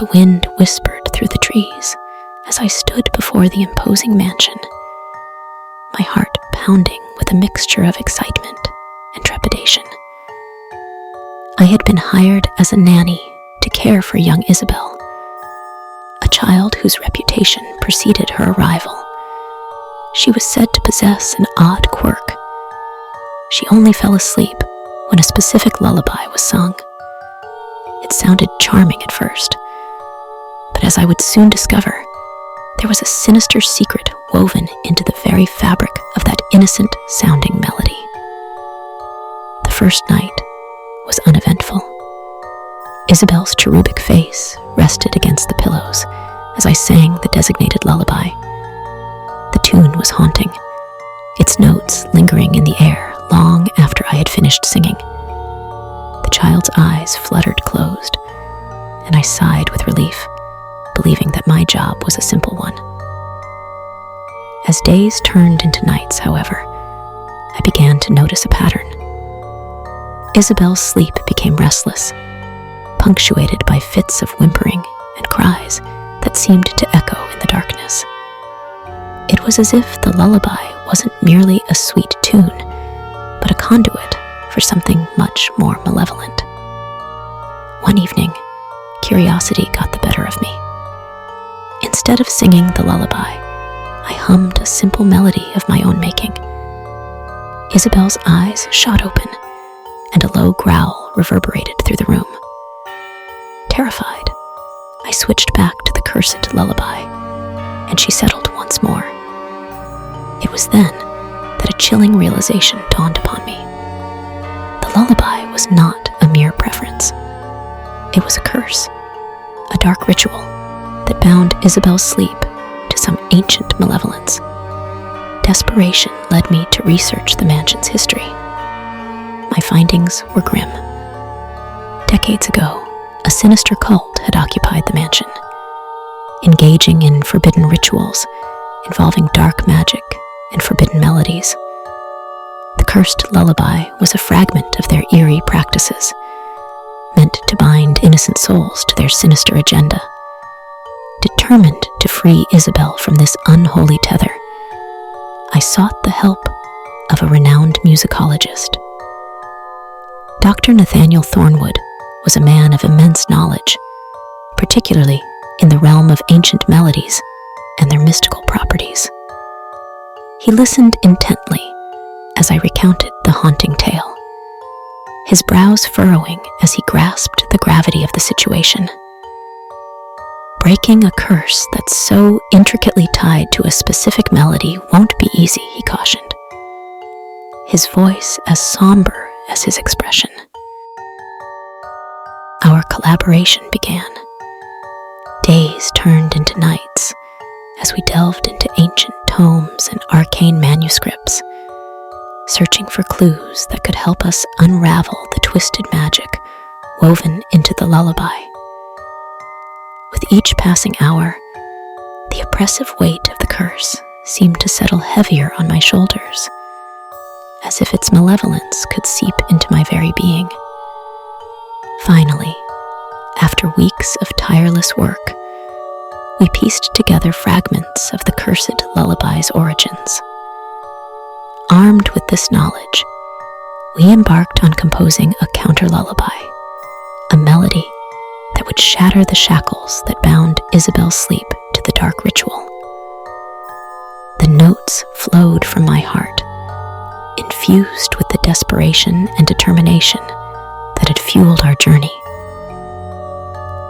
the wind whispered through the trees as I stood before the imposing mansion, my heart pounding with a mixture of excitement and trepidation. I had been hired as a nanny to care for young Isabel, a child whose reputation preceded her arrival. She was said to possess an odd quirk. She only fell asleep when a specific lullaby was sung. It sounded charming at first, but as I would soon discover, there was a sinister secret woven into the very fabric of that innocent-sounding melody. The first night was uneventful. Isabel's cherubic face rested against the pillows as I sang the designated lullaby. The tune was haunting, its notes lingering in the air long after I had finished singing. The child's eyes fluttered closed, and I sighed with relief, believing that my job was a simple one. As days turned into nights, however, I began to notice a pattern. Isabel's sleep became restless, punctuated by fits of whimpering and cries that seemed to echo in the darkness. It was as if the lullaby wasn't merely a sweet tune, but a conduit for something much more malevolent. One evening, curiosity got the better of me. Instead of singing the lullaby, I hummed a simple melody of my own making. Isabel's eyes shot open, and a low growl reverberated through the room. Terrified, I switched back to the cursed lullaby, and she settled once more. It was then that a chilling realization dawned upon me. The lullaby was not a mere preference. It was a curse, a dark ritual that bound Isabel's sleep to some ancient malevolence. Desperation led me to research the mansion's history. My findings were grim. Decades ago, a sinister cult had occupied the mansion, engaging in forbidden rituals involving dark magic and forbidden melodies. The cursed lullaby was a fragment of their eerie practices, meant to bind innocent souls to their sinister agenda. Determined to free Isabel from this unholy tether, I sought the help of a renowned musicologist. Dr. Nathaniel Thornwood was a man of immense knowledge, particularly in the realm of ancient melodies and their mystical properties. He listened intently as I recounted the haunting tale, his brows furrowing as he grasped the gravity of the situation. Breaking a curse that's so intricately tied to a specific melody won't be easy, he cautioned, his voice as somber as his expression. Our collaboration began. Days turned into nights as we delved into ancient tomes and arcane manuscripts, searching for clues that could help us unravel the twisted magic woven into the lullaby. With each passing hour, the oppressive weight of the curse seemed to settle heavier on my shoulders, as if its malevolence could seep into my very being. Finally, after weeks of tireless work, we pieced together fragments of the cursed lullaby's origins. Armed with this knowledge, we embarked on composing a counter-lullaby, a melody that would shatter the shackles that bound Isabel's sleep to the dark ritual. The notes flowed from my heart, infused with the desperation and determination that had fueled our journey.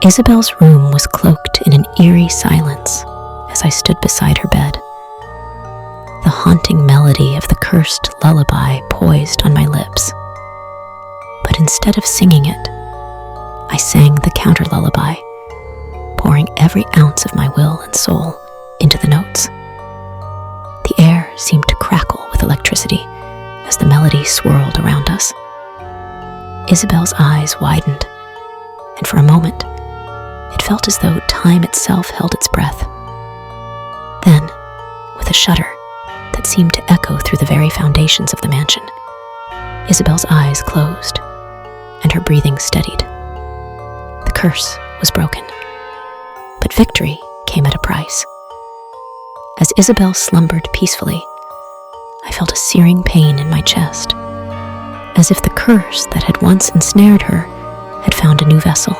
Isabel's room was cloaked in an eerie silence as I stood beside her bed. The haunting melody of the cursed lullaby poised on my lips. But instead of singing it, I sang the counter-lullaby, pouring every ounce of my will and soul into the notes. The air seemed to crackle with electricity as the melody swirled around us. Isabel's eyes widened, and for a moment, it felt as though time itself held its breath. Then, with a shudder that seemed to echo through the very foundations of the mansion, Isabel's eyes closed, and her breathing steadied. The curse was broken, But victory came at a price. As Isabel slumbered peacefully, I felt a searing pain in my chest, as if the curse that had once ensnared her had found a new vessel.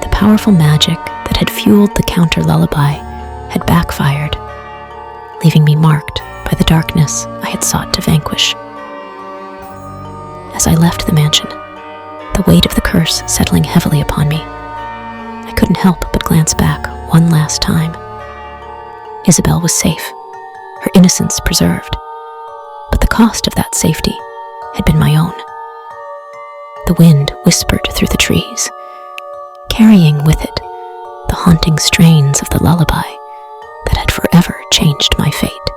The powerful magic that had fueled the counter lullaby had backfired, leaving me marked by the darkness I had sought to vanquish. As I left the mansion, the weight of the curse settling heavily upon me, I couldn't help but glance back one last time. Isabel was safe, her innocence preserved, but the cost of that safety had been my own. The wind whispered through the trees, carrying with it the haunting strains of the lullaby that had forever changed my fate.